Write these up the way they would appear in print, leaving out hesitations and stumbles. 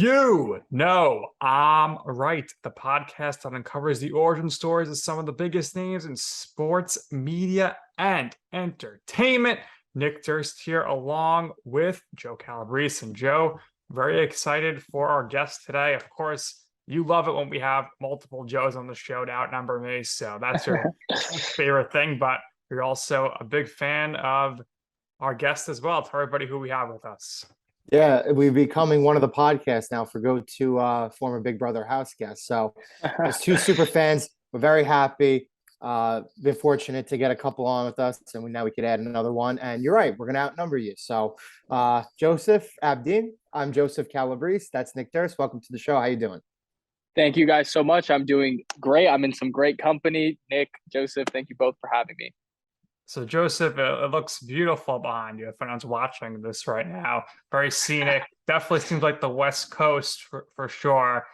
You know, I'm right. The podcast that uncovers the origin stories of some of the biggest names in sports, media, and entertainment. Nick Durst here, along with Joe Calabrese. And Joe, very excited for our guest today. Of course, you love it when we have multiple Joes on the show to outnumber me. So that's your favorite thing. But you're also a big fan of our guest as well. Tell everybody who we have with us. Yeah, we're becoming one of the podcasts now for go-to former Big Brother house guests. So as two super fans, we're very happy. Been fortunate to get a couple on with us, and now we could add another one. And you're right, we're going to outnumber you. So Joseph Abdin, I'm Joseph Calabrese. That's Nick Durst. Welcome to the show. How you doing? Thank you guys so much. I'm doing great. I'm in some great company. Nick, Joseph, thank you both for having me. So Joseph, it looks beautiful behind you. If anyone's watching this right now, very scenic. Definitely seems like the West Coast for sure.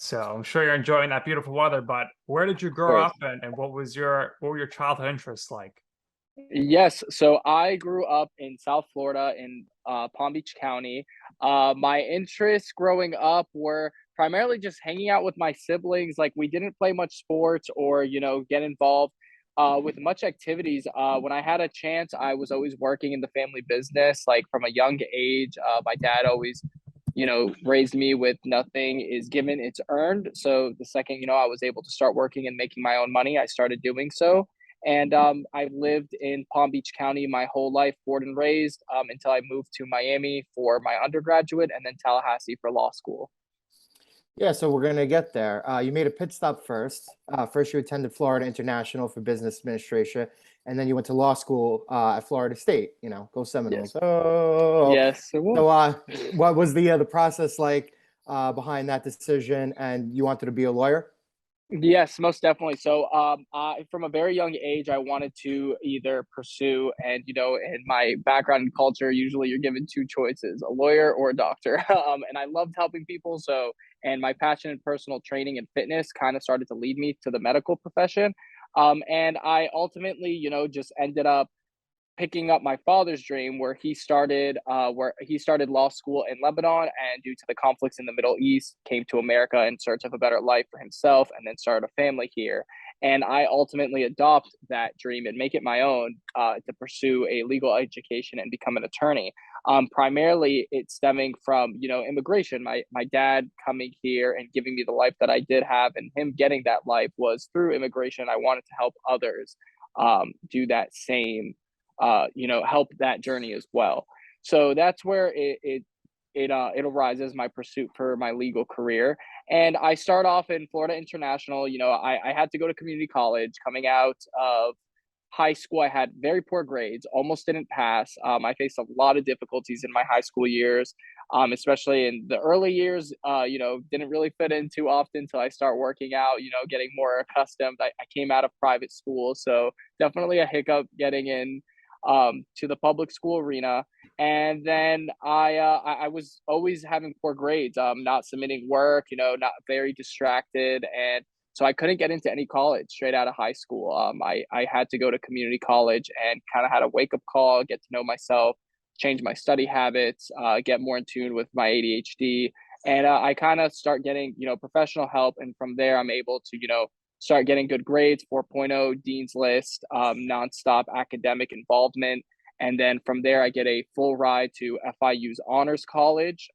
So I'm sure you're enjoying that beautiful weather. But where did you Of grow course. up and what were your childhood interests like? Yes, so I grew up in South Florida in Palm Beach County. My interests growing up were primarily just hanging out with my siblings. Like we didn't play much sports or get involved with much activities. When I had a chance, I was always working in the family business. Like from a young age, my dad always raised me with nothing is given, it's earned. So the second, I was able to start working and making my own money, I started doing so. And I lived in Palm Beach County my whole life, born and raised, until I moved to Miami for my undergraduate and then Tallahassee for law school. Yeah, so we're going to get there. You made a pit stop first. First, you attended Florida International for Business Administration, and then you went to law school at Florida State. Go Seminoles. Yes. Oh, Yes. so what was the process like behind that decision? And you wanted to be a lawyer? Yes, most definitely. So, from a very young age, I wanted to either pursue, and in my background and culture, usually you're given two choices: a lawyer or a doctor. And I loved helping people. So, and my passion in personal training and fitness kind of started to lead me to the medical profession. And I ultimately, just ended up picking up my father's dream where he started law school in Lebanon, and due to the conflicts in the Middle East came to America in search of a better life for himself and then started a family here. And I ultimately adopt that dream and make it my own, to pursue a legal education and become an attorney. Primarily it's stemming from immigration. My dad coming here and giving me the life that I did have, and him getting that life was through immigration. I wanted to help others do that same, help that journey as well. So that's where it arises, my pursuit for my legal career. And I start off in Florida International. I had to go to community college coming out of high school. I had very poor grades, almost didn't pass. I faced a lot of difficulties in my high school years, especially in the early years. Didn't really fit in too often until I start working out, getting more accustomed. I came out of private school, so definitely a hiccup getting in to the public school arena. And then I was always having poor grades, not submitting work, not very distracted, and so I couldn't get into any college straight out of high school. I had to go to community college and kind of had a wake up call, get to know myself, change my study habits, get more in tune with my ADHD, and I kind of start getting professional help, and from there I'm able to start getting good grades, 4.0, Dean's List, nonstop academic involvement. And then from there, I get a full ride to FIU's Honors College,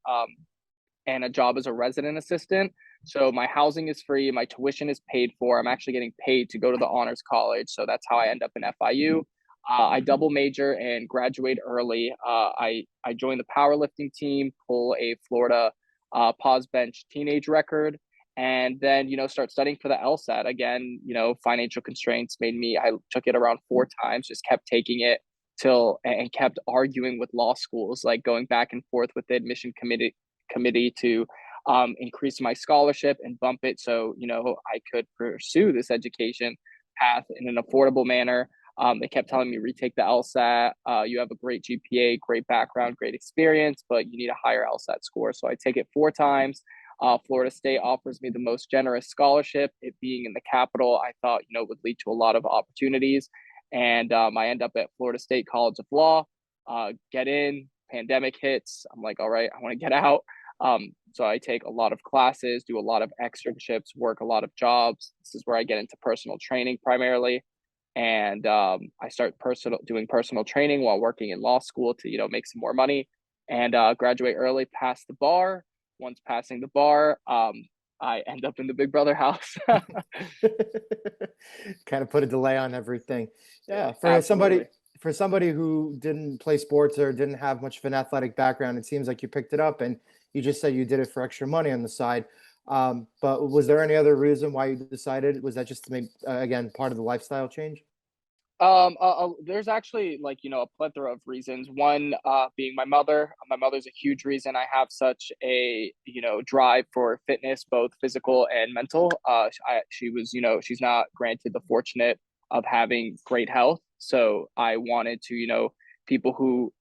and a job as a resident assistant. So my housing is free, my tuition is paid for. I'm actually getting paid to go to the Honors College. So that's how I end up in FIU. I double major and graduate early. I joined the powerlifting team, pull a Florida pause bench teenage record, and then start studying for the LSAT again. Financial constraints made me, I took it around 4 times, just kept taking it till, and kept arguing with law schools, like going back and forth with the admission committee to increase my scholarship and bump it so I could pursue this education path in an affordable manner. They kept telling me retake the LSAT. You have a great GPA, great background, great experience, but you need a higher LSAT score. So I take it 4 times. Florida State offers me the most generous scholarship. It being in the capital, I thought would lead to a lot of opportunities, and I end up at Florida State College of Law. Get in, pandemic hits. I'm like, all right, I want to get out. So I take a lot of classes, do a lot of externships, work a lot of jobs. This is where I get into personal training primarily. And I start doing personal training while working in law school to, make some more money and graduate early, pass the bar. Once passing the bar, I end up in the Big Brother house. Kind of put a delay on everything. Yeah, Absolutely. for somebody who didn't play sports or didn't have much of an athletic background, it seems like you picked it up, and you just said you did it for extra money on the side. But was there any other reason why you decided? Was that just to make again part of the lifestyle change? There's actually a plethora of reasons. One, being my mother. My mother's a huge reason I have such a drive for fitness, both physical and mental. She was she's not granted the fortunate of having great health, so I wanted to people who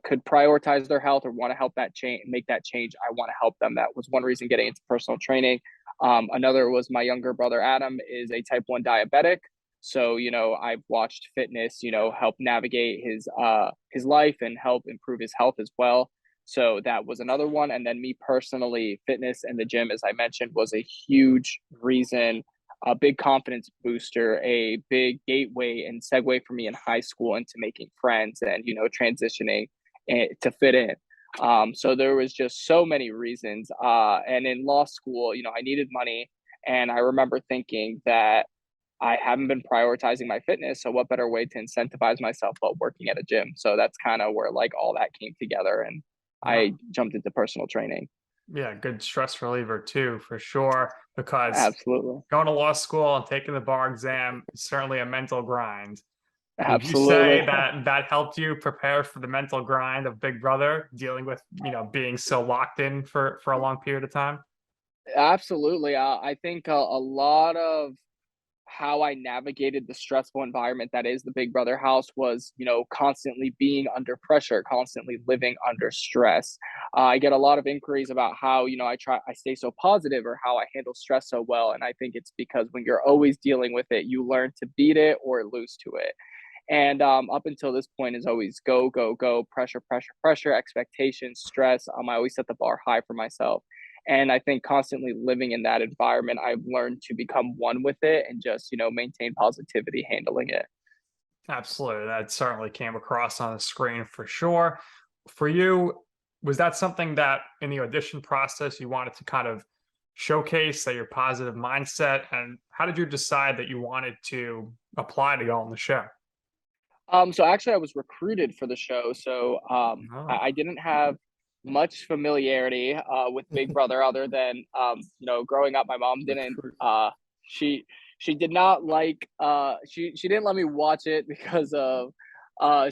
could prioritize their health or want to help that change, make that change. I want to help them. That was one reason getting into personal training. Another was my younger brother Adam is a type 1 diabetic. So, I've watched fitness, help navigate his life and help improve his health as well. So that was another one. And then me personally, fitness and the gym, as I mentioned, was a huge reason, a big confidence booster, a big gateway and segue for me in high school into making friends and, transitioning to fit in. So there was just so many reasons. And in law school, I needed money. And I remember thinking that I haven't been prioritizing my fitness. So what better way to incentivize myself while working at a gym? So that's kind of where all that came together, and I jumped into personal training. Yeah, good stress reliever too, for sure. Because Absolutely. going to law school and taking the bar exam is certainly a mental grind. Would you say Absolutely. that that helped you prepare for the mental grind of Big Brother, dealing with, being so locked in for a long period of time? Absolutely. I think a lot of how I navigated the stressful environment that is the Big Brother house was, constantly being under pressure, constantly living under stress. I get a lot of inquiries about how, I stay so positive or how I handle stress so well. And I think it's because when you're always dealing with it, you learn to beat it or lose to it. And up until this point is always go, go, go, pressure, pressure, pressure, expectations, stress. I always set the bar high for myself. And I think constantly living in that environment, I've learned to become one with it and just, maintain positivity handling it. Absolutely. That certainly came across on the screen for sure. For you, was that something that in the audition process you wanted to kind of showcase that your positive mindset? And how did you decide that you wanted to apply to go on the show? So actually I was recruited for the show. So Oh, I didn't have much familiarity with Big Brother other than growing up, my mom didn't Recruit. she she did not like she didn't let me watch it because of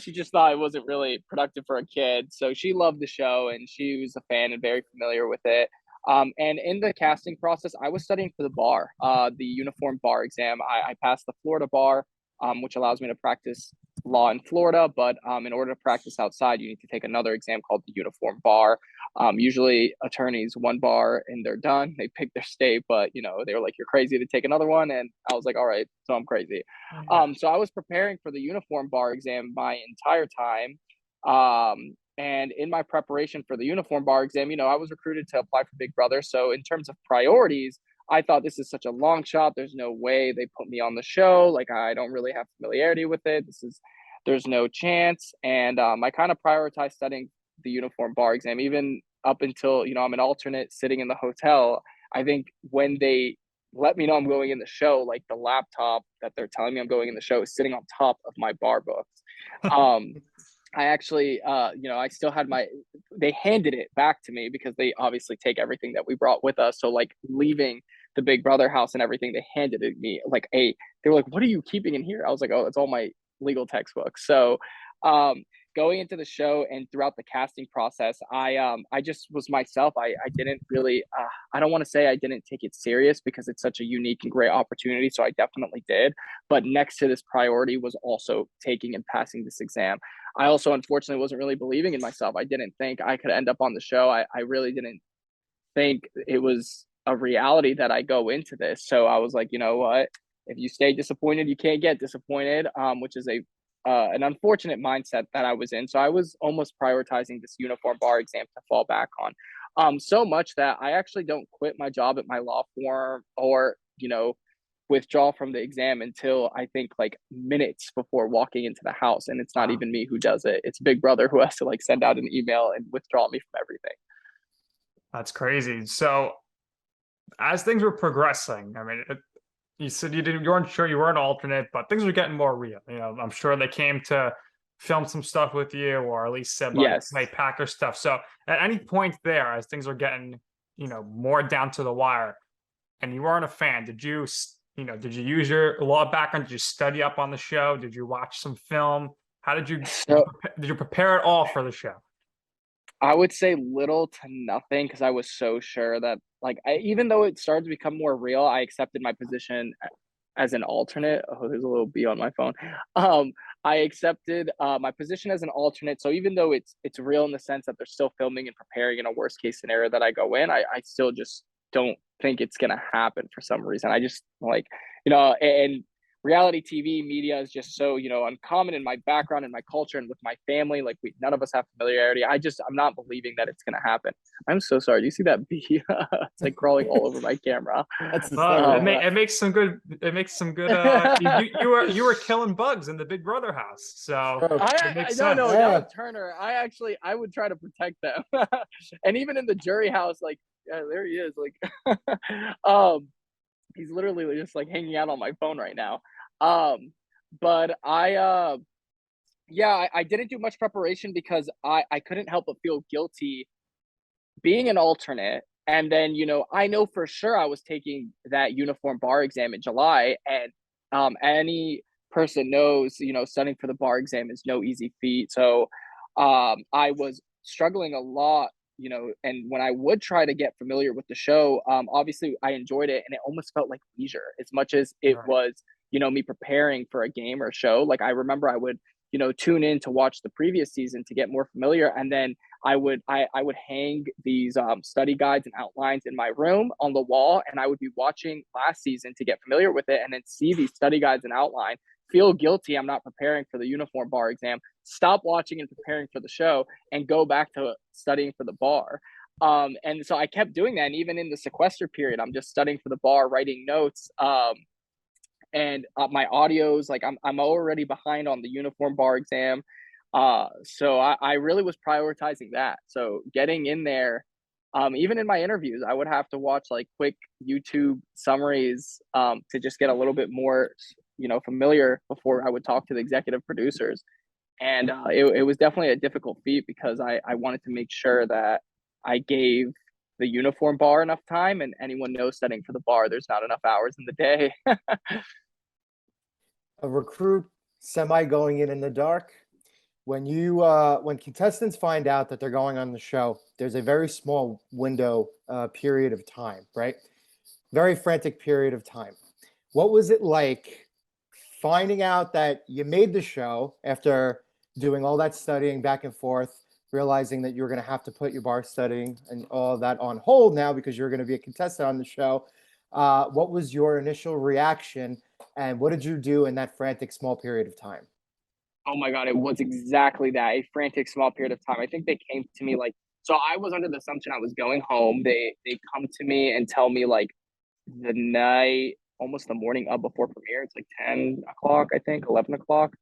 she just thought it wasn't really productive for a kid. So she loved the show and she was a fan and very familiar with it. And in the casting process, I was studying for the bar, the uniform bar exam. I passed the Florida bar, which allows me to practice law in Florida. But in order to practice outside, you need to take another exam called the uniform bar. Usually, attorneys one bar and they're done. They pick their state, but they were like, "You're crazy to take another one," and I was like, "All right, so I'm crazy." yeah. So I was preparing for the uniform bar exam my entire time. And in my preparation for the uniform bar exam, I was recruited to apply for Big Brother. So in terms of priorities, I thought this is such a long shot. There's no way they put me on the show. Like I don't really have familiarity with it. There's no chance. And I kind of prioritized studying the uniform bar exam, even up until I'm an alternate sitting in the hotel. I think when they let me know I'm going in the show, like the laptop that they're telling me I'm going in the show is sitting on top of my bar books. Um, I actually, I still had they handed it back to me because they obviously take everything that we brought with us. So like leaving the Big Brother house and everything, they handed it me they were like, "What are you keeping in here?" I was like, "Oh, it's all my legal textbooks." So, going into the show and throughout the casting process, I just was myself. I didn't really, I don't want to say I didn't take it serious because it's such a unique and great opportunity. So I definitely did. But next to this priority was also taking and passing this exam. I also unfortunately wasn't really believing in myself. I didn't think I could end up on the show. I really didn't think it was a reality that I go into this. So I was like, you know what? If you stay disappointed, you can't get disappointed, which is an unfortunate mindset that I was in. So I was almost prioritizing this uniform bar exam to fall back on. So much that I actually don't quit my job at my law firm or, withdraw from the exam until I think like minutes before walking into the house. And it's not Wow, even me who does it. It's Big Brother who has to like send out an email and withdraw me from everything. that's crazy. So as things were progressing, I mean, you said you weren't sure, you were an alternate, but things were getting more real. I'm sure they came to film some stuff with you, or at least said like, Yes. "Hey, pack your stuff." So at any point there, as things were getting, more down to the wire, and you weren't a fan, did you use your law background? Did you study up on the show? Did you watch some film? How So did you prepare at all for the show? I would say little to nothing because I was so sure that like even though it started to become more real, I accepted my position as an alternate. Oh, there's a little bee on my phone. Um, I accepted my position as an alternate. So even though it's real in the sense that they're still filming and preparing in a worst case scenario that I go in, I still just don't think it's gonna happen for some reason. I just like and reality TV media is just so uncommon in my background and my culture and with my family. Like none of us have familiarity. I'm not believing that it's gonna happen. I'm so sorry. Do you see that bee? It's like crawling all over my camera. That's It, hysterical. ma- Um, it makes some good. It makes some good. You were killing bugs in the Big Brother house, so True. it I makes no sense. no that was Yeah. Turner. I would try to protect them, and even in the jury house, like there he is, like he's literally just like hanging out on my phone right now. But I didn't do much preparation because I couldn't help but feel guilty being an alternate. And then, I know for sure I was taking that uniform bar exam in July. And any person knows, studying for the bar exam is no easy feat. So I was struggling a lot, and when I would try to get familiar with the show, obviously I enjoyed it and it almost felt like leisure as much as it Right. was, me preparing for a game or a show. Like I remember I would, tune in to watch the previous season to get more familiar. And then I would hang these study guides and outlines in my room on the wall, and I would be watching last season to get familiar with it, and then see these study guides and outline. Feel guilty I'm not preparing for the uniform bar exam. Stop watching and preparing for the show, and go back to studying for the bar. And so I kept doing that, and even in the sequester period, I'm just studying for the bar, writing notes. And my audios, like I'm already behind on the uniform bar exam. So I really was prioritizing that. So getting in there, even in my interviews, I would have to watch like quick YouTube summaries to just get a little bit more, familiar before I would talk to the executive producers. And it was definitely a difficult feat because I wanted to make sure that I gave the uniform bar enough time, and anyone knows studying for the bar, there's not enough hours in the day. A recruit semi going in the dark. When contestants find out that they're going on the show, there's a very small window period of time, right? Very frantic period of time. What was it like finding out that you made the show after doing all that studying back and forth, realizing that you were going to have to put your bar studying and all of that on hold now because you're going to be a contestant on the show? What was your initial reaction, and what did you do in that frantic small period of time? Oh my God, it was exactly that, a frantic small period of time. I think they came to me like, so I was under the assumption I was going home. They come to me and tell me like the night, almost the morning of before premiere. It's like 10 o'clock, I think, 11 o'clock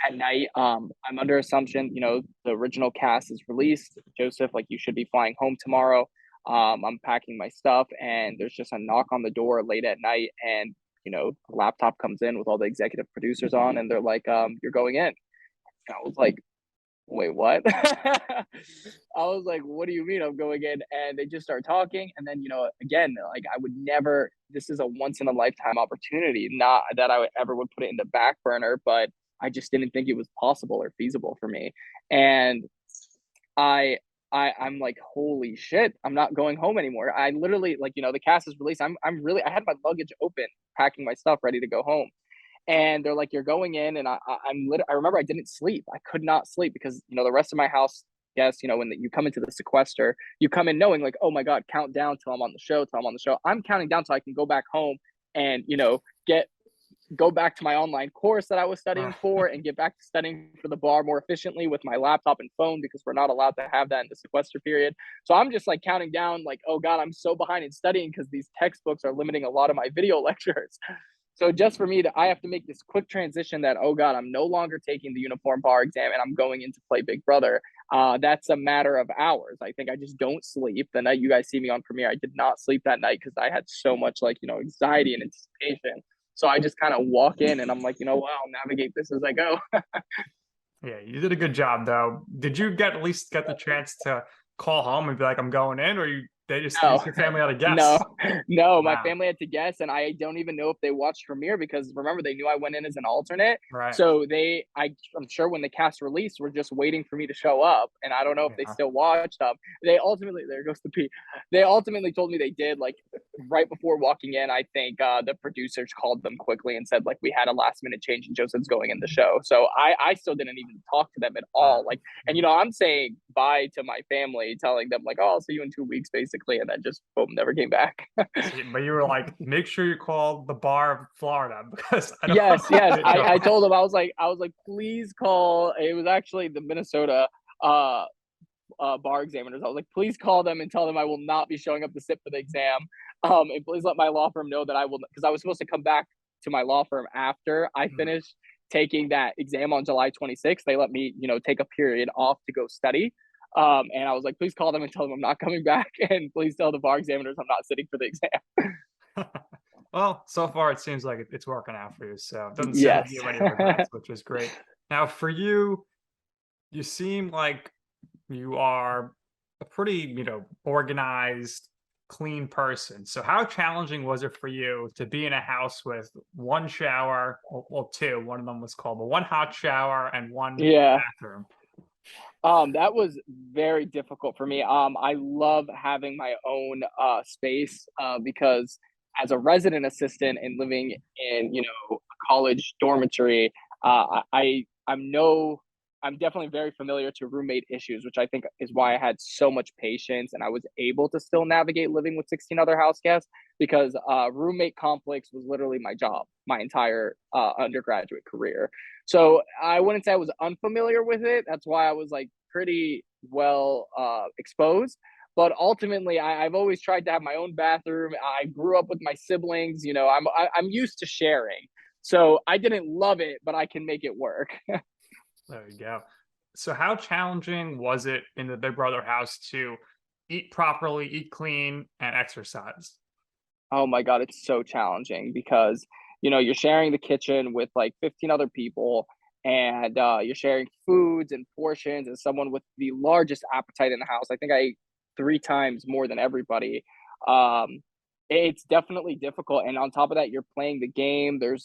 at night. I'm under assumption, the original cast is released. Joseph, like you should be flying home tomorrow. I'm packing my stuff and there's just a knock on the door late at night, and a laptop comes in with all the executive producers on, and they're like, you're going in. And I was like, wait, what? I was like, what do you mean I'm going in? And they just start talking. And then, again, like I would never, this is a once in a lifetime opportunity. Not that I would ever would put it in the back burner, but I just didn't think it was possible or feasible for me. And I, I'm like, holy shit, I'm not going home anymore. I literally like, the cast is released. I'm really, I had my luggage open, packing my stuff, ready to go home, and they're like, you're going in. And I remember I didn't sleep. I could not sleep because the rest of my house guests, when you come into the sequester, you come in knowing like, oh my God, count down till I'm on the show, I'm counting down till I can go back home and get go back to my online course that I was studying for and get back to studying for the bar more efficiently with my laptop and phone, because we're not allowed to have that in the sequester period. So I'm just like counting down, like, oh God, I'm so behind in studying because these textbooks are limiting a lot of my video lectures. So just for me I have to make this quick transition that, oh God, I'm no longer taking the uniform bar exam and I'm going in to play Big Brother. That's a matter of hours. I think I just don't sleep. The night you guys see me on premiere, I did not sleep that night because I had so much, like, anxiety and anticipation. So I just kind of walk in and I'm like, what, I'll navigate this as I go. Yeah, you did a good job though. Did you at least get the chance to call home and be like, I'm going in, or they just No, used your family had to guess? no, my Wow. family had to guess, and I don't even know if they watched premiere because remember they knew I went in as an alternate. Right. So I'm sure when the cast released, were just waiting for me to show up, and I don't know if they Yeah. still watched them. They ultimately, there goes the P. They ultimately told me they did, like right before walking in. I think the producers called them quickly and said like we had a last minute change and Joseph's going in the show. So I still didn't even talk to them at all. Like, and I'm saying bye to my family, telling them like, oh, I'll see you in 2 weeks, basically, and then just boom, never came back. But you were like, make sure you call the bar of Florida because I don't Yes, want yes. to I told them, I was like, please call. It was actually the Minnesota bar examiners. I was like, please call them and tell them I will not be showing up to sit for the exam. And please let my law firm know that I will, because I was supposed to come back to my law firm after I finished taking that exam on July 26th. They let me, take a period off to go study. And I was like, please call them and tell them I'm not coming back. And please tell the bar examiners I'm not sitting for the exam. Well, so far it seems like it's working out for you. So it doesn't seem like Yes. you have any regrets, which is great. Now, for you, you seem like you are a pretty, organized, clean person. So how challenging was it for you to be in a house with one shower, well, two, one of them was called, but one hot shower and one Yeah. bathroom? That was very difficult for me. I love having my own space because as a resident assistant and living in, a college dormitory, I'm definitely very familiar to roommate issues, which I think is why I had so much patience and I was able to still navigate living with 16 other house guests, because roommate conflicts was literally my job, my entire undergraduate career. So I wouldn't say I was unfamiliar with it. That's why I was like pretty well exposed. But ultimately, I've always tried to have my own bathroom. I grew up with my siblings. I'm used to sharing. So I didn't love it, but I can make it work. There you go. So how challenging was it in the Big Brother house to eat properly, eat clean, and exercise? Oh my God, it's so challenging because, you're sharing the kitchen with like 15 other people, and you're sharing foods and portions, and someone with the largest appetite in the house. I think I ate 3 times more than everybody. Um, it's definitely difficult. And on top of that, you're playing the game. There's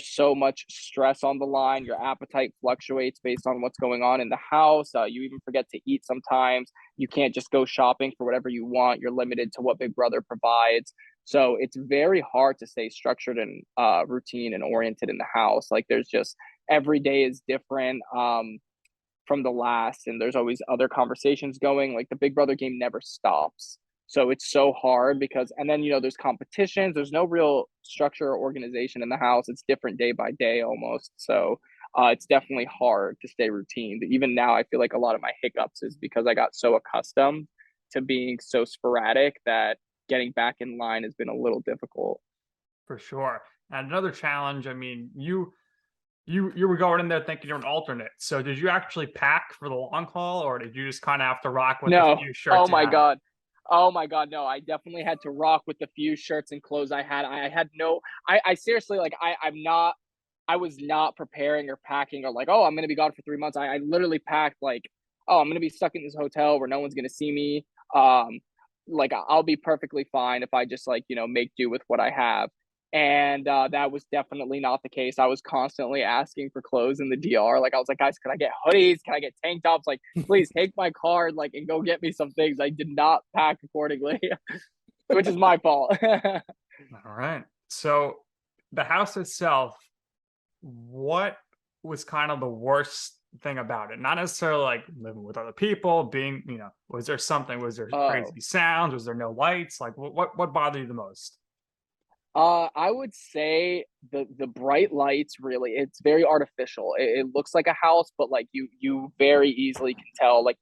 so much stress on the line. Your appetite fluctuates based on what's going on in the house. You even forget to eat sometimes. You can't just go shopping for whatever you want. You're limited to what Big Brother provides. So it's very hard to stay structured and routine and oriented in the house. Like there's just every day is different from the last, and there's always other conversations going. Like the Big Brother game never stops. So it's so hard because, and then, there's competitions. There's no real structure or organization in the house. It's different day by day almost. So it's definitely hard to stay routine. Even now, I feel like a lot of my hiccups is because I got so accustomed to being so sporadic that getting back in line has been a little difficult. For sure. And another challenge, I mean, you were going in there thinking you're an alternate. So did you actually pack for the long haul, or did you just kind of have to rock with the No. few Oh shirts you my had? God. Oh my God. No, I definitely had to rock with the few shirts and clothes I had. I had no, I seriously, like, I was not preparing or packing or like, oh, I'm going to be gone for 3 months. I literally packed like, oh, I'm going to be stuck in this hotel where no one's going to see me. Like I'll be perfectly fine if I just like, make do with what I have. And that was definitely not the case. I was constantly asking for clothes in the DR. Like I was like, guys, can I get hoodies? Can I get tank tops? Like, please take my card, like, and go get me some things. I did not pack accordingly, which is my fault. All right. So the house itself, what was kind of the worst thing about it? Not necessarily like living with other people, being, was there something? Was there Oh, crazy sounds? Was there no lights? Like what bothered you the most? I would say the bright lights really, it's very artificial. It looks like a house, but like you very easily can tell like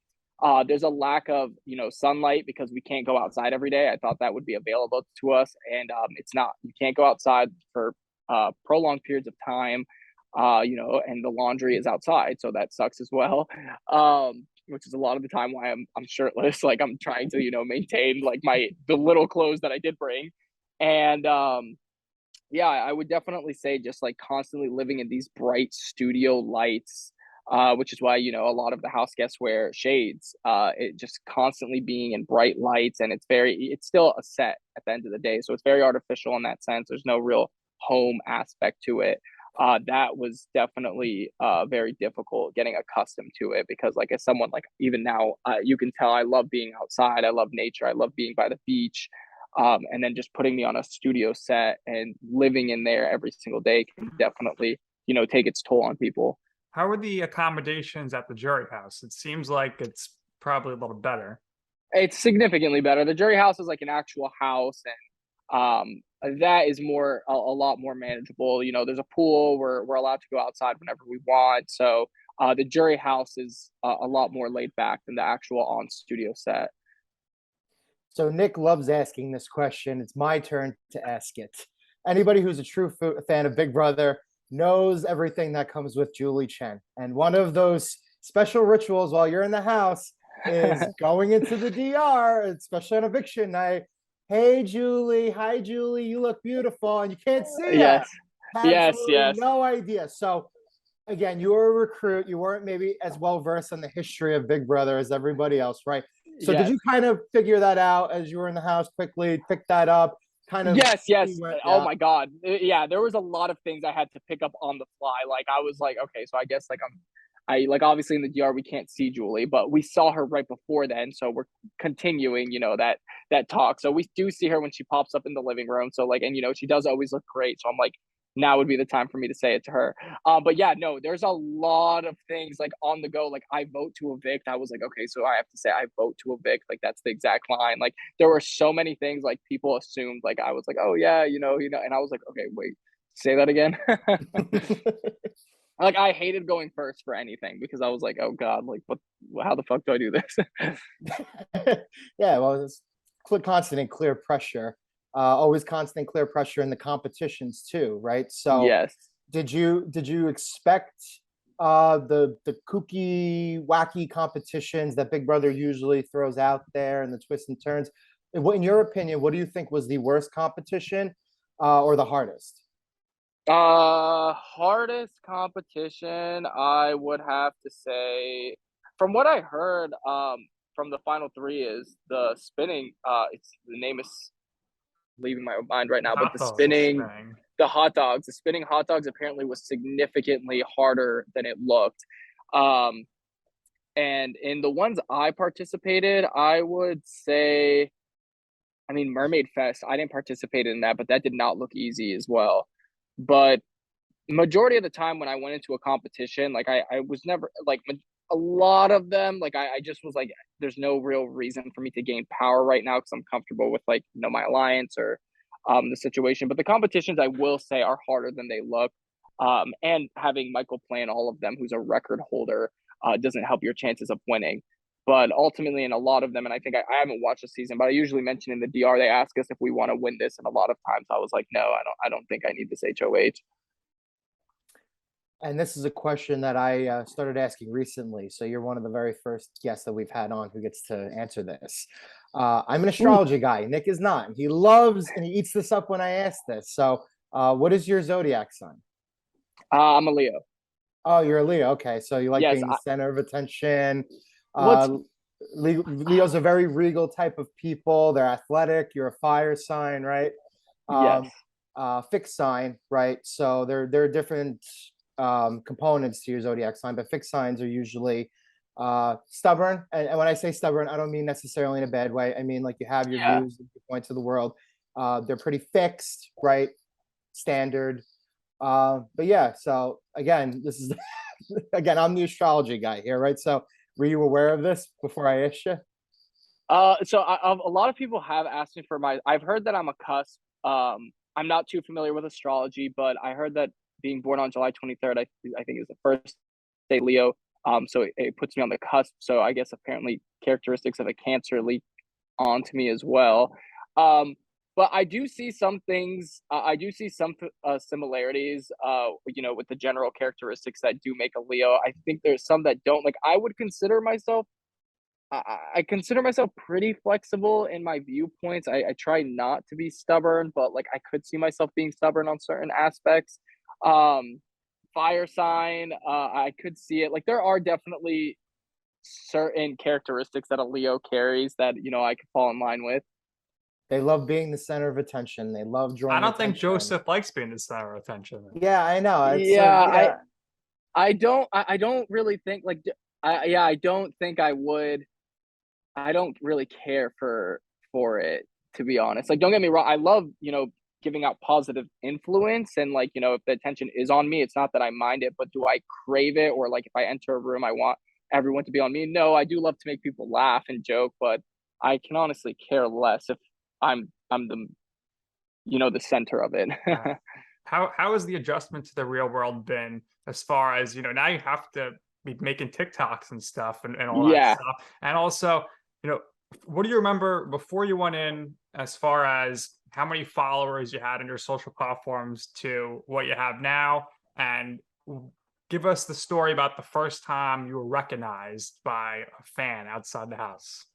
there's a lack of, sunlight because we can't go outside every day. I thought that would be available to us, and it's not. You can't go outside for prolonged periods of time. And the laundry is outside, so that sucks as well. Which is a lot of the time why I'm shirtless. Like I'm trying to, maintain like the little clothes that I did bring. And yeah, I would definitely say just like constantly living in these bright studio lights, which is why, a lot of the house guests wear shades. It just constantly being in bright lights, and it's still a set at the end of the day. So it's very artificial in that sense. There's no real home aspect to it. That was definitely very difficult getting accustomed to it, because like as someone like even now, you can tell I love being outside. I love nature. I love being by the beach. And then just putting me on a studio set and living in there every single day can definitely, take its toll on people. How are the accommodations at the jury house? It seems like it's probably a little better. It's significantly better. The jury house is like an actual house, and that is a lot more manageable. There's a pool. We're allowed to go outside whenever we want. So the jury house is a lot more laid back than the actual on studio set. So Nick loves asking this question. It's my turn to ask it. Anybody who's a true fan of Big Brother knows everything that comes with Julie Chen. And one of those special rituals while you're in the house is going into the DR, especially on eviction night. Hey, Julie. Hi, Julie. You look beautiful. And you can't see her. Yes. Absolutely Yes. no idea. So again, you were a recruit. You weren't maybe as well versed on the history of Big Brother as everybody else, right? So did Yes. you kind of figure that out as you were in the house quickly, pick that up, kind of? Yes. Where, Oh yeah. my God. Yeah, there was a lot of things I had to pick up on the fly. Like I was like, okay, so I guess like I like obviously in the DR we can't see Julie, but we saw her right before then, so we're continuing, that talk. So we do see her when she pops up in the living room. So like, and she does always look great. So I'm like, now would be the time for me to say it to her. But yeah, no, there's a lot of things like on the go. Like I vote to evict. I was like, okay, so I have to say I vote to evict. Like that's the exact line. Like there were so many things like people assumed like I was like, oh yeah, and I was like, okay, wait, say that again. Like I hated going first for anything because I was like, oh God, like what? How the fuck do I do this? Yeah, well, it's constant and clear pressure. Always constant and clear pressure in the competitions too, right? So Yes. did you expect the kooky, wacky competitions that Big Brother usually throws out there and the twists and turns? In your opinion, what do you think was the worst competition or the hardest? Hardest competition, I would have to say, from what I heard, from the final three is the spinning. It's the name is leaving my mind right now, but Hot dogs are spinning. the spinning hot dogs apparently was significantly harder than it looked. Um, and in the ones I participated, I would say, I mean, Mermaid Fest. I didn't participate in that, but that did not look easy as well. But majority of the time when I went into a competition, like I was never like a lot of them, like I just was like, there's no real reason for me to gain power right now because I'm comfortable with like, my alliance or the situation. But the competitions I will say are harder than they look. And having Michael play in all of them, who's a record holder, doesn't help your chances of winning. But ultimately, in a lot of them, and I think I haven't watched the season, but I usually mention in the DR they ask us if we want to win this, and a lot of times I was like, no, I don't think I need this HOH. And this is a question that I started asking recently. So you're one of the very first guests that we've had on who gets to answer this. I'm an astrology guy. Nick is not. He loves and he eats this up when I ask this. So what is your zodiac sign? I'm a Leo. Oh, you're a Leo. Okay. So you like Yes. being the center of attention. What's Leos are very regal type of people. They're athletic. You're a fire sign, right? Yes. Fixed sign, right? So they're different components to your zodiac sign, but fixed signs are usually stubborn. And when I say stubborn, I don't mean necessarily in a bad way. I mean like you have your Yeah. views, your points of the world. They're pretty fixed, right? Standard. But yeah, so again, this is again, I'm the astrology guy here, right? So were you aware of this before I asked you? So a lot of people have asked me for my. I've heard that I'm a cusp. I'm not too familiar with astrology, but I heard that being born on July 23rd, I think is the first day Leo. So it puts me on the cusp. So I guess apparently characteristics of a Cancer leak onto me as well. Um, but I do see some things. I do see some similarities. With the general characteristics that do make a Leo. I think there's some that don't. Like I would consider myself. I consider myself pretty flexible in my viewpoints. I try not to be stubborn, but like I could see myself being stubborn on certain aspects. Um, Fire sign, I could see it. Like there are definitely certain characteristics that a Leo carries that I could fall in line with. They love being the center of attention. They love I drawing don't think attention. Joseph likes being the center of attention. Yeah, I know. It's Yeah, yeah. I don't really think like I don't think I would. I don't really care for it, to be honest. Like don't get me wrong, I love, giving out positive influence, and like, if the attention is on me, it's not that I mind it, but do I crave it, or like if I enter a room I want everyone to be on me? No, I do love to make people laugh and joke, but I can honestly care less if I'm the center of it. Uh, how has the adjustment to the real world been, as far as now you have to be making TikToks and stuff, and all that Yeah. stuff, and also what do you remember before you went in, as far as how many followers you had on your social platforms to what you have now, and give us the story about the first time you were recognized by a fan outside the house.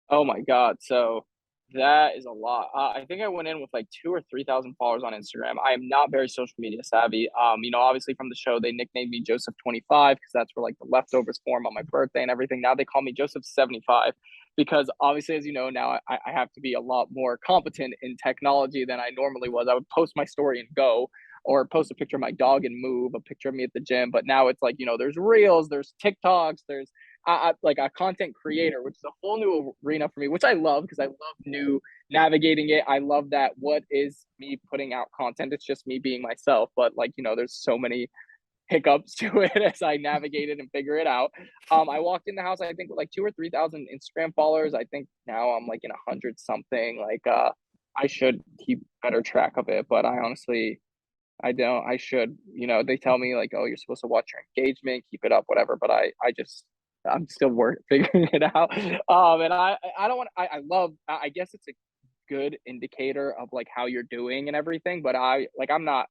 Oh my God. So that is a lot. I think I went in with like 2 or 3 thousand followers on Instagram. I am not very social media savvy. Obviously from the show, they nicknamed me Joseph 25 because that's where like the leftovers form on my birthday and everything. Now they call me Joseph 75 because obviously, as you know, now I have to be a lot more competent in technology than I normally was. I would post my story and go, or post a picture of my dog and move, a picture of me at the gym. But now it's like, there's reels, there's TikToks, there's like a content creator, which is a whole new arena for me, which I love because I love new navigating it. I love that what is me putting out content? It's just me being myself. But like, there's so many hiccups to it as I navigate it and figure it out. I walked in the house, I think with like 2 or 3 thousand Instagram followers. I think now I'm like in 100 something. Like I should keep better track of it, but I honestly I don't. I should. They tell me like, oh, you're supposed to watch your engagement, keep it up, whatever. But I'm still figuring it out. And I don't want. I love. I guess it's a good indicator of like how you're doing and everything. But I'm not.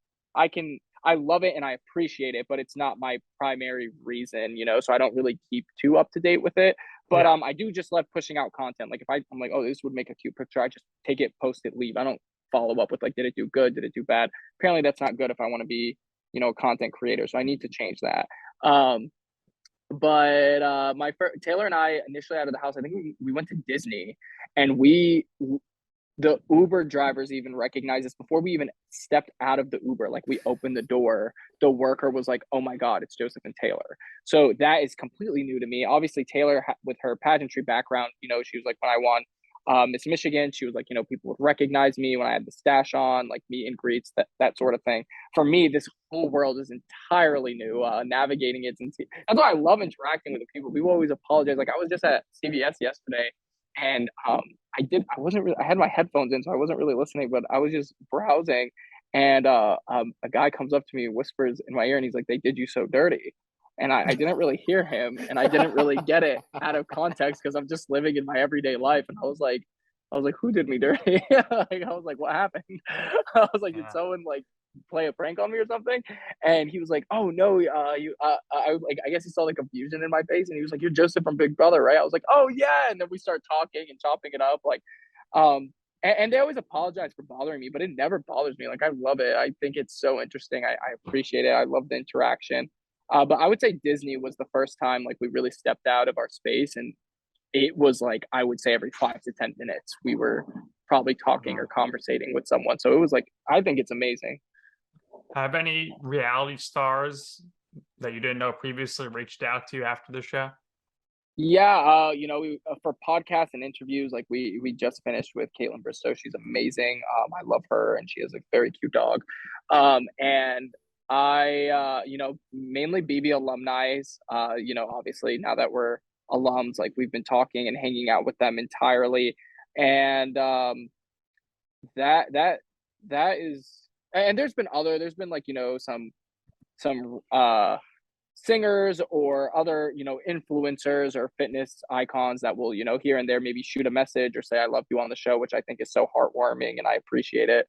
I love it and I appreciate it, but it's not my primary reason. So I don't really keep too up to date with it. But Yeah. I do just love pushing out content. Like if I'm like, oh, this would make a cute picture, I just take it, post it, leave. I don't follow up with like, did it do good? Did it do bad? Apparently that's not good if I want to be, a content creator. So I need to change that. But Taylor and I initially out of the house, I think we went to Disney, and the Uber drivers even recognized us before we even stepped out of the Uber. Like we opened the door, the worker was like, "Oh my God, it's Joseph and Taylor." So that is completely new to me. Obviously, Taylor with her pageantry background, she was like, when I won Miss Michigan, she was like, people would recognize me when I had the stash on, like meet and greets, that sort of thing. For me, this whole world is entirely new. Navigating it, that's why I love interacting with the people. People always apologize. Like I was just at CVS yesterday, and I wasn't really, I had my headphones in, so I wasn't really listening, but I was just browsing, and a guy comes up to me and whispers in my ear, and he's like, "They did you so dirty." And I didn't really hear him, and I didn't really get it out of context because I'm just living in my everyday life. And I was like, who did me dirty? Like, I was like, what happened? I was like, did Yeah. someone like play a prank on me or something? And he was like, oh no, I guess he saw like confusion in my face, and he was like, you're Joseph from Big Brother, right? I was like, oh yeah. And then we start talking and chopping it up, like, and they always apologize for bothering me, but it never bothers me. Like I love it. I think it's so interesting. I appreciate it. I love the interaction. But I would say Disney was the first time like we really stepped out of our space, and it was like I would say every 5 to 10 minutes we were probably talking or conversating with someone. So it was like I think it's amazing. Have any reality stars that you didn't know previously reached out to you after the show? Yeah, we for podcasts and interviews, like we just finished with Caitlin Bristow. She's amazing. I love her, and she has a very cute dog. And I, mainly BB alumni. Obviously now that we're alums, like we've been talking and hanging out with them entirely, and that that is, and there's been like, you know, some singers or other, you know, influencers or fitness icons that will, you know, here and there maybe shoot a message or say I love you on the show, which I think is so heartwarming and I appreciate it.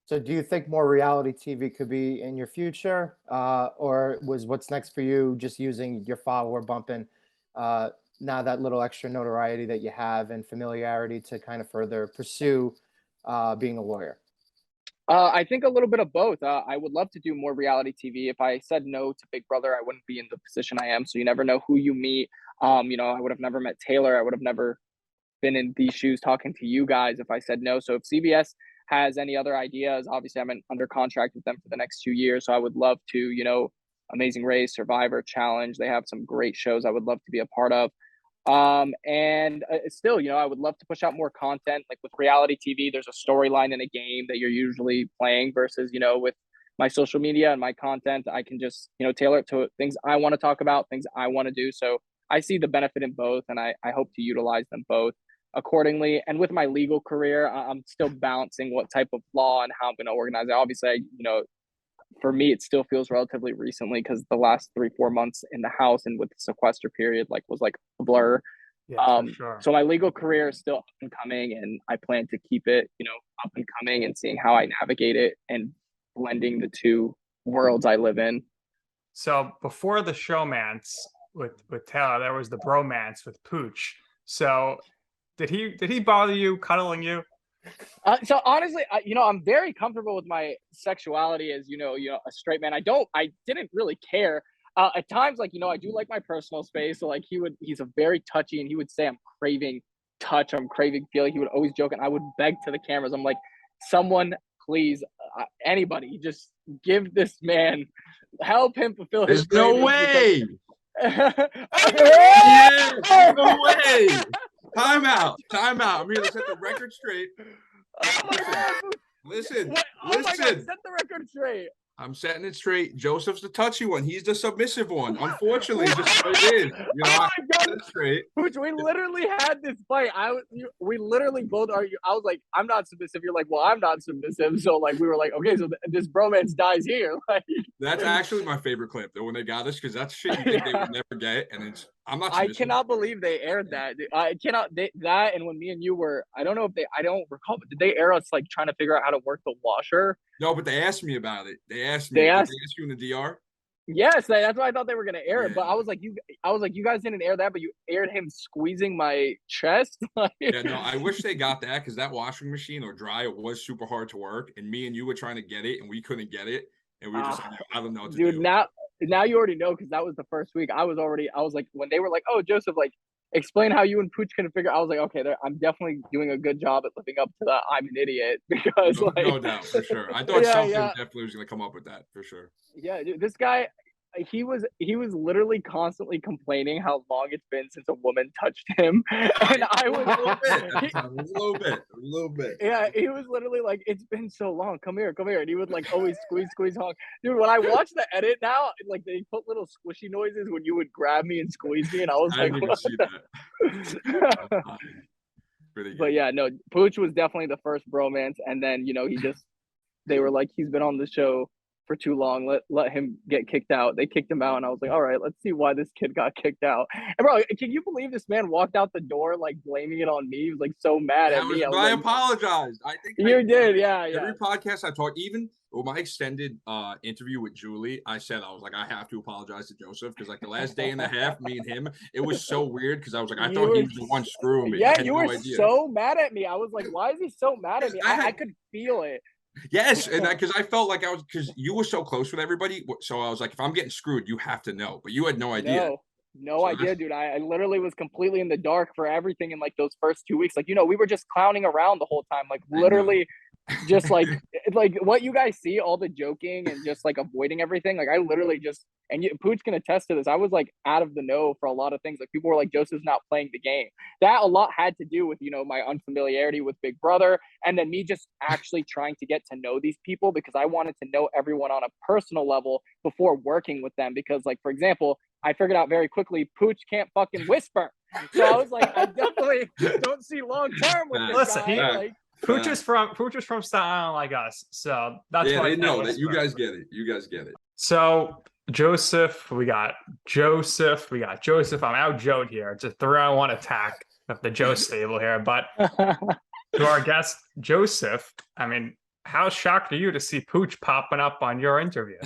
So do you think more reality TV could be in your future? Or was what's next for you just using your follower bumping now that little extra notoriety that you have and familiarity to kind of further pursue being a lawyer? I think a little bit of both. I would love to do more reality TV. If I said no to Big Brother, I wouldn't be in the position I am. So you never know who you meet. You know, I would have never met Taylor. I would have never been in these shoes talking to you guys if I said no. So if CBS has any other ideas, obviously I'm under contract with them for the next 2 years. So I would love to, you know, Amazing Race, Survivor, Challenge. They have some great shows I would love to be a part of. And still, you know, I would love to push out more content. Like with reality TV, there's a storyline in a game that you're usually playing versus, you know, with my social media and my content, I can just, you know, tailor it to things I want to talk about, things I want to do. So I see the benefit in both, and I hope to utilize them both accordingly. And with my legal career, I'm still balancing what type of law and how I'm going to organize it. Obviously, you know, for me, it still feels relatively recently because the last 3-4 months in the house and with the sequester period, like was like a blur. Yeah, for sure. So my legal career is still up and coming, and I plan to keep it, you know, up and coming and seeing how I navigate it and blending the two worlds I live in. So before the showmance with Taylor, there was the bromance with Pooch. So did he bother you, cuddling you? So honestly, you know, I'm very comfortable with my sexuality as, you know, a straight man. I didn't really care. At times, like, you know, I do like my personal space. So like he's a very touchy, and he would say I'm craving touch, I'm craving feeling. He would always joke, and I would beg to the cameras. I'm like, someone please, anybody, just give this man, help him fulfill his There's no cravings. way. Yeah, no way. Time out. I'm here to set the record straight. Oh my God. Listen. Oh my God, set the record straight. I'm setting it straight. Joseph's the touchy one. He's the submissive one. Unfortunately, just what it is. You know, oh my God. Set it straight. Which we literally had this fight. We literally both argued. I was like, I'm not submissive. You're like, well, I'm not submissive. So like, we were like, okay, so this bromance dies here. Like, that's actually my favorite clip though, when they got this, because that's shit you think they would never get, and I'm not submissive. I cannot believe they aired that. I cannot that, and when me and you were, I don't recall, but did they air us like trying to figure out how to work the washer? No, but they asked me about it. They asked me. Did they ask you in the DR? Yes, that's why I thought they were gonna air it. But I was like, you guys didn't air that, but you aired him squeezing my chest. Yeah, no, I wish they got that, because that washing machine or dryer was super hard to work, and me and you were trying to get it, and we couldn't get it, and we were just, I don't know what to dude, do. Now you already know, because that was the first week. I was like, when they were like, oh, Joseph, like, explain how you and Pooch couldn't figure. I was like, okay, I'm definitely doing a good job at living up to that. I'm an idiot, because no doubt, for sure. I thought something definitely was gonna come up with that, for sure. Yeah, dude, this guy, he was literally constantly complaining how long it's been since a woman touched him, and I was a little bit. Yeah, he was literally like, it's been so long. Come here, and he would like always squeeze hog. Dude, when I watch the edit now, like they put little squishy noises when you would grab me and squeeze me, and I was like, didn't even see that. But yeah, no, Pooch was definitely the first bromance, and then, you know, they were like, he's been on the show for too long, let him get kicked out. They kicked him out, and I was like, all right, let's see why this kid got kicked out. And bro, can you believe this man walked out the door like blaming it on me? He was like so mad at me. I apologized. I think you did. Yeah. Every podcast I talk, even with my extended interview with Julie, I was like, I have to apologize to Joseph, because like the last day and a half, me and him, it was so weird, because I was like, I thought he was the one screwing me. Yeah, you were so mad at me. I was like, why is he so mad at me? I could feel it. Yes, and because I felt like because you were so close with everybody, so I was like, if I'm getting screwed, you have to know. But you had no idea. No idea, dude. I literally was completely in the dark for everything in like those first 2 weeks. Like, you know, we were just clowning around the whole time, like literally just like what you guys see, all the joking and just like avoiding everything. Like I literally just, and Pooch can attest to this, I was like out of the know for a lot of things. Like people were like, Joseph's not playing the game. That a lot had to do with, you know, my unfamiliarity with Big Brother, and then me just actually trying to get to know these people, because I wanted to know everyone on a personal level before working with them. Because like, for example, I figured out very quickly, Pooch can't fucking whisper. So I was like, I definitely don't see long term with this guy. Pooch is from Staten Island like us, so that's why they know that you smart. guys get it. You guys get it. So Joseph, we got Joseph. I'm out Joe here. It's a 3-on-1 attack of the Joe stable here. But to our guest, Joseph, I mean, how shocked are you to see Pooch popping up on your interview?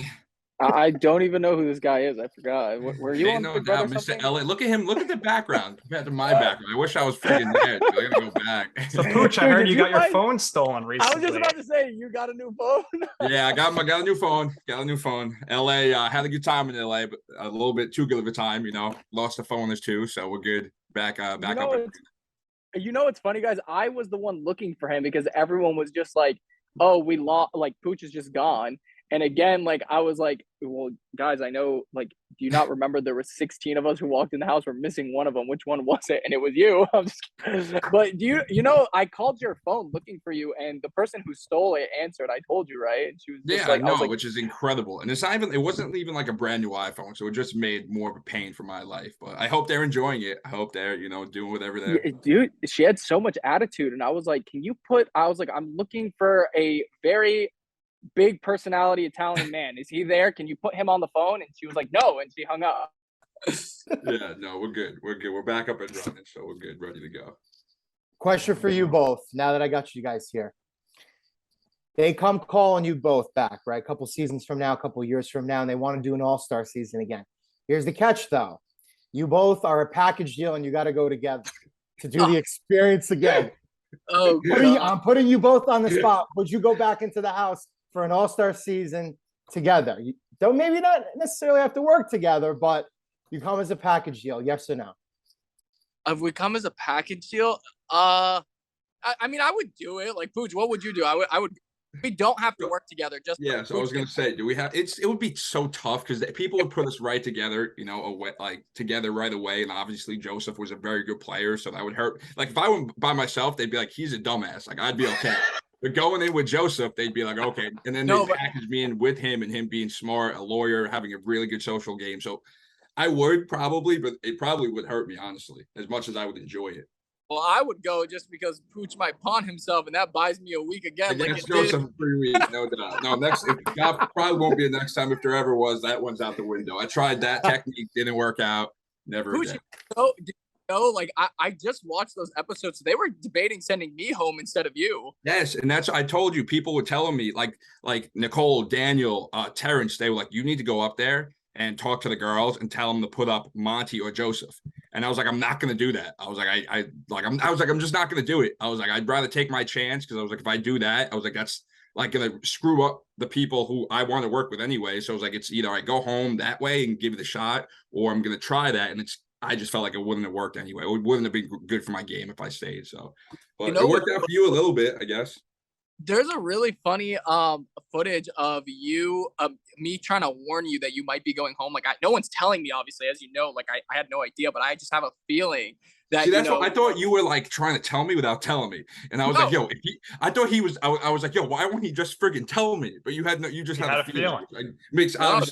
I don't even know who this guy is. I forgot. Were you on No Big Brother doubt, Mr. something? LA. Look at him. Look at the background compared to my background. I wish I was freaking there. I gotta go back. So Pooch, I heard Did you you got your guys- phone stolen I recently. was just about to say, you got a new phone? Yeah, I got a new phone. Got a new phone. LA, had a good time in LA, but a little bit too good of a time, Lost the phone as too, so we're good. Back up. You know what's funny, guys? I was the one looking for him because everyone was just like, oh, we lost, like Pooch is just gone. And again, like I was like, well, guys, I know, like, do you not remember there were 16 of us who walked in the house? We're missing one of them. Which one was it? And it was you. But do you know, I called your phone looking for you, and the person who stole it answered. I told you, right? And she was just I know, was like, which is incredible. And it wasn't even like a brand new iPhone, so it just made more of a pain for my life. But I hope they're enjoying it. I hope they're, doing whatever they're. yeah, dude, she had so much attitude, and I was like, I'm looking for a very big personality Italian man. Is he there? Can you put him on the phone? And she was like, no, and she hung up. Yeah, no, we're good. We're back up and running, so we're good, ready to go. Question for you both. Now that I got you guys here, they come calling you both back, right? A couple seasons from now, a couple years from now, and they want to do an all-star season again. Here's the catch, though. You both are a package deal, and you got to go together to do the experience again. Oh, I'm putting you both on the spot. Would you go back into the house for an all-star season together? You don't maybe not necessarily have to work together, but you come as a package deal, yes or no? If we come as a package deal, I mean, I would do it. Like, Pooch, what would you do? I would. We don't have to work together. Just yeah. So I was gonna say, do we have? It would be so tough because people would put us right together, together right away. And obviously, Joseph was a very good player, so that would hurt. Like if I went by myself, they'd be like, he's a dumbass. Like I'd be okay. But going in with Joseph, they'd be like, okay. And then they package me in with him and him being smart, a lawyer, having a really good social game. So I would probably, but it probably would hurt me, honestly, as much as I would enjoy it. Well, I would go just because Pooch might pawn himself, and that buys me a week again. Against Joseph for 3 weeks, no doubt. No, probably won't be a next time if there ever was. That one's out the window. I tried that technique, didn't work out. Never Pooch, again. Like I just watched those episodes. They were debating sending me home instead of you. Yes, and that's I told you. People were telling me, like Nicole, Daniel, Terrence. They were like, you need to go up there and talk to the girls and tell them to put up Monty or Joseph. And I was like, I'm not going to do that. I was like, I'm just not going to do it. I was like, I'd rather take my chance. Cause I was like, if I do that, I was like, that's like going to screw up the people who I want to work with anyway. So I was like, it's either I go home that way and give it a shot, or I'm going to try that. And I just felt like it wouldn't have worked anyway. It wouldn't have been good for my game if I stayed. So, but it worked out for you a little bit, I guess. There's a really funny footage of me trying to warn you that you might be going home. Like no one's telling me, obviously, as you know. Like I had no idea, but I just have a feeling that. See, that's what I thought you were like trying to tell me without telling me, and I was like, "Yo," I thought he was. I was like, "Yo, why won't he just friggin' tell me?" But you just had a feeling. Like, makes sense.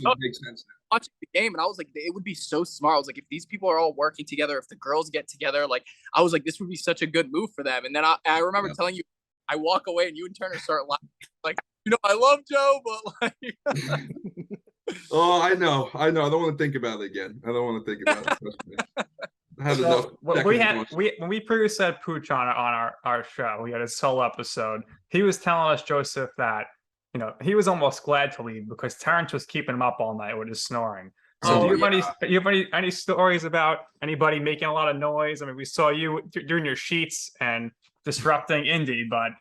Watching the game, and I was like, it would be so smart. I was like, if these people are all working together, if the girls get together, like I was like, this would be such a good move for them. And then I remember telling you. I walk away and you and Turner start laughing. Like, I love Joe, but like. Oh, I know. I don't want to think about it again. I don't want to think about it. When we previously had Pooch on our show, we had a solo episode. He was telling us, Joseph, that he was almost glad to leave because Terrence was keeping him up all night with his snoring. So do you have any stories about anybody making a lot of noise? I mean, we saw you doing your sheets and disrupting Indy, but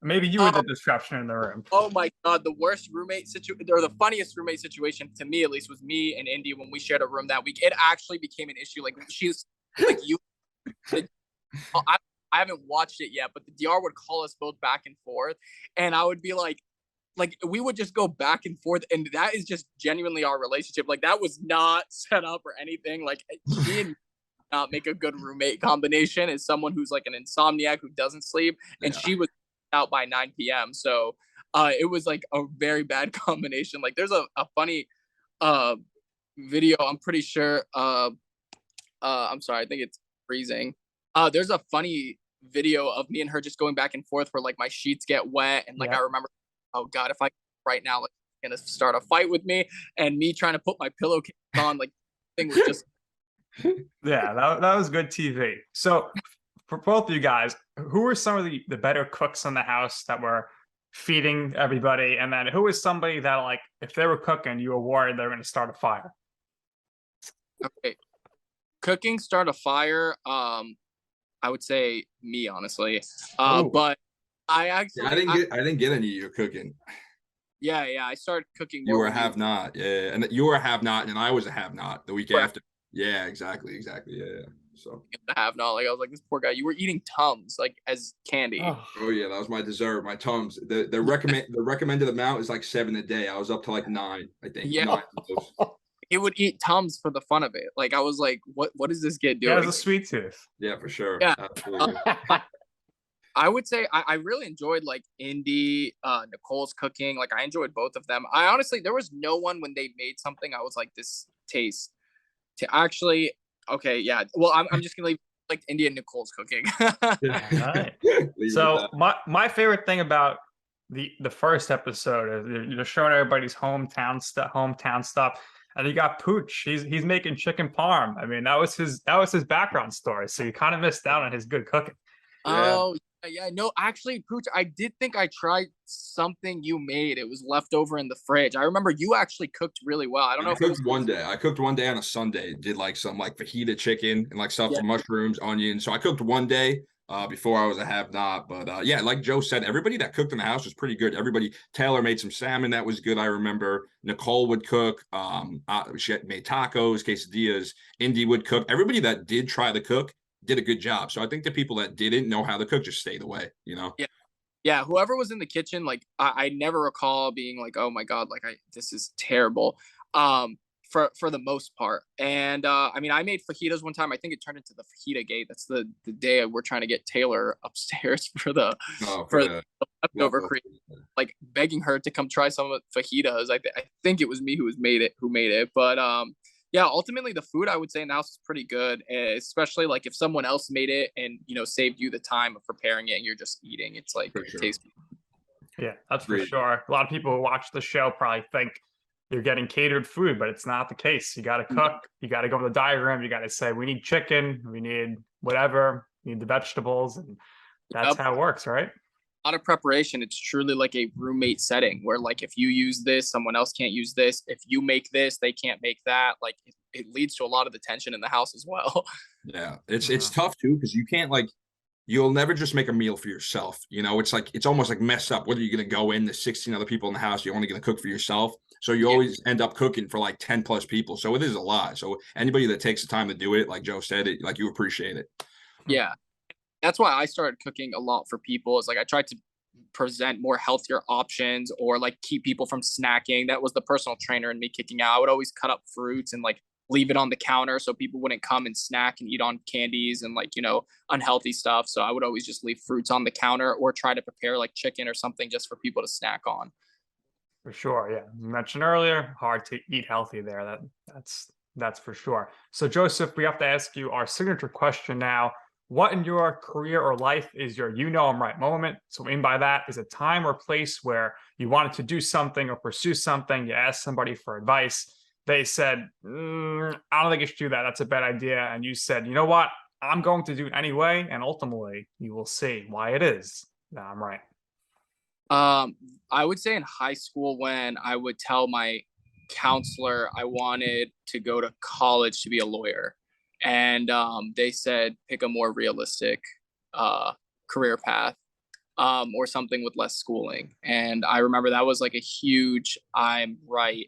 maybe you were the disruption in the room. Oh my God, the worst roommate situation, or the funniest roommate situation to me, at least, was me and Indy when we shared a room that week. It actually became an issue. Like she's like you. I haven't watched it yet, but the DR would call us both back and forth, and I would be like we would just go back and forth, and that is just genuinely our relationship. Like that was not set up or anything. Like she and not make a good roommate combination as someone who's like an insomniac who doesn't sleep, and she was out by 9 p.m. So it was like a very bad combination. Like there's a funny video, I'm pretty sure I'm sorry, I think it's freezing. There's a funny video of me and her just going back and forth where like my sheets get wet and like I remember, oh God, if I right now like gonna start a fight with me, and me trying to put my pillowcase on, like thing was just Yeah, that was good TV. So for both of you guys, who were some of the better cooks in the house that were feeding everybody? And then who was somebody that, like, if they were cooking, you were worried they were going to start a fire? okay. Cooking, start a fire. I would say me, honestly. But I actually I didn't get any of your cooking. Yeah, I started cooking You more were a when have not, yeah, and you were a have not, and I was a have not the week after. Yeah, exactly, yeah. So the have not. Like I was like, this poor guy. You were eating Tums like as candy. oh yeah, that was my dessert, my Tums. The recommended amount is like 7 a day. I was up to like 9, I think. Yeah. 9 of those. He would eat Tums for the fun of it. Like I was like, what is this kid doing? Yeah, it was a sweet tooth. Yeah, for sure. Yeah. Absolutely. I would say I really enjoyed like Indy, Nicole's cooking. Like I enjoyed both of them. I honestly, there was no one when they made something I was like, this tastes to actually okay, yeah. Well, I'm just gonna leave like Indy and Nicole's cooking. Right. So my favorite thing about the first episode is you're showing everybody's hometown stuff, and you got Pooch. He's making chicken parm. I mean, that was his background story. So you kind of missed out on his good cooking. Oh yeah, no, actually, Pooch, I did think I tried something you made. It was left over in the fridge. I remember you actually cooked really well. I don't know I if it was cooked one day. I cooked one day on a Sunday. Did like some like fajita chicken and like stuff for mushrooms, onions. So I cooked one day before I was a have not. But yeah, like Joe said, everybody that cooked in the house was pretty good. Everybody, Taylor made some salmon that was good. I remember Nicole would cook. She made tacos, quesadillas. Indy would cook. Everybody that did try to cook did a good job. So I think the people that didn't know how to cook just stayed away, you know? Yeah. Whoever was in the kitchen, like I never recall being like, oh my God, like this is terrible. For the most part. And I mean, I made fajitas one time. I think it turned into the fajita gate. That's the day we're trying to get Taylor upstairs for the leftover cream, like begging her to come try some of the fajitas. I think it was me who made it. But yeah, ultimately the food I would say in the house is pretty good, especially like if someone else made it and saved you the time of preparing it and you're just eating. It's like it tastes. Yeah, that's for sure. A lot of people who watch the show probably think you're getting catered food, but it's not the case. You got to cook. You got to go to the diagram. You got to say, we need chicken. We need whatever. We need the vegetables, and that's how it works, right? A lot of preparation. It's truly like a roommate setting where like if you use this, someone else can't use this. If you make this, they can't make that. Like it leads to a lot of the tension in the house as well. Yeah, it's tough too because you can't you'll never just make a meal for yourself. It's like it's almost like mess up. What are you going to go in? There's 16 other people in the house. You're only going to cook for yourself. So you always end up cooking for like 10 plus people. So it is a lot. So anybody that takes the time to do it, like Joe said, like you appreciate it. Yeah. That's why I started cooking a lot for people. Is like I tried to present more healthier options or like keep people from snacking. That was the personal trainer in me kicking out. I would always cut up fruits and like leave it on the counter so people wouldn't come and snack and eat on candies and like unhealthy stuff. So I would always just leave fruits on the counter or try to prepare like chicken or something just for people to snack on. For sure, yeah. You mentioned earlier, hard to eat healthy there. That's for sure. So Joseph, we have to ask you our signature question now. What in your career or life is your I'm right moment? So what I mean by that is a time or place where you wanted to do something or pursue something. You asked somebody for advice. They said, I don't think you should do that. That's a bad idea. And you said, you know what? I'm going to do it anyway. And ultimately, you will see why it is that I'm right. I would say in high school when I would tell my counselor I wanted to go to college to be a lawyer. And they said pick a more realistic career path or something with less schooling. And I remember that was like a huge I'm right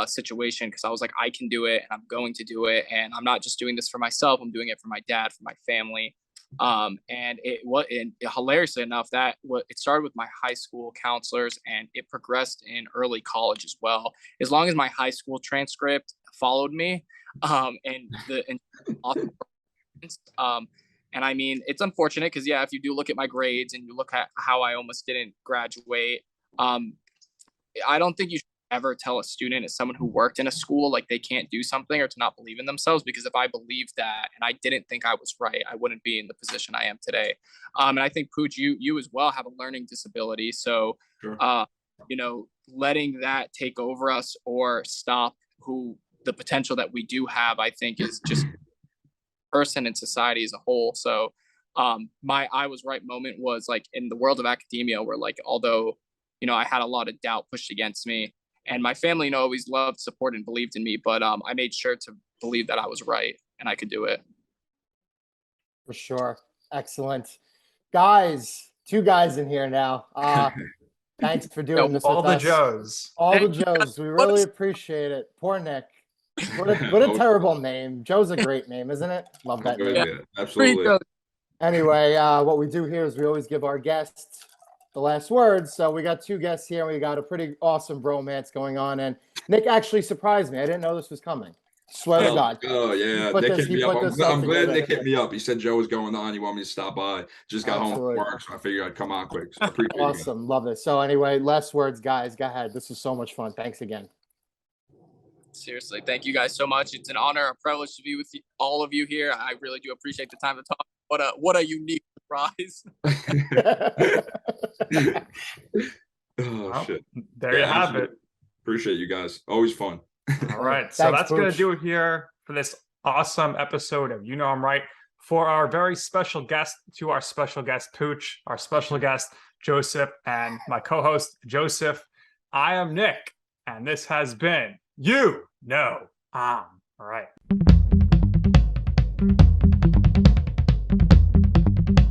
situation because I was like, I can do it and I'm going to do it. And I'm not just doing this for myself. I'm doing it for my dad, for my family. And hilariously enough, it started with my high school counselors and it progressed in early college as well. As long as my high school transcript followed me, and I mean, it's unfortunate because if you do look at my grades and you look at how I almost didn't graduate, I don't think you should ever tell a student as someone who worked in a school like they can't do something or to not believe in themselves, because if I believed that and I didn't think I was right, I wouldn't be in the position I am today. And I think, Pooch, you as well have a learning disability. So, Sure. you know, letting that take over us or stop the potential that we do have, I think is just person and society as a whole. So my I was right moment was like in the world of academia, where like, although, you know, I had a lot of doubt pushed against me, and my family, you know, always loved, supported, and believed in me, but I made sure to believe that I was right and I could do it. For sure. Excellent. Guys, two guys in here now. Thanks for doing this All with the us. Joes. All the Thank you. Joes. We really appreciate it. Poor Nick. What a terrible name. Joe's a great name, isn't it? Love that name. Yeah, absolutely. Anyway, what we do here is we always give our guests the last words. So we got two guests here. And we got a pretty awesome bromance going on. And Nick actually surprised me. I didn't know this was coming. Swear to God. Oh yeah, put Nick this- hit he me up. put I'm, this stuff I'm glad together. Nick hit me up. He said Joe was going on. He wanted me to stop by. Just got home Absolutely. from work, so I figured I'd come on quick. So I appreciate it. Awesome. Love it. So anyway, last words, guys. Go ahead. This was so much fun. Thanks again. Seriously, thank you guys so much. It's an honor, a privilege to be with all of you here. I really do appreciate the time to talk. What a unique surprise. Oh Well, shit! there you have it. Appreciate you guys. Always fun. All right. So Thanks, that's going to Pooch. do it here for this awesome episode of You Know I'm Right. For our very special guest, to our special guest, Pooch, our special guest, Joseph, and my co-host, Joseph, I am Nick, and this has been You Know I'm Right.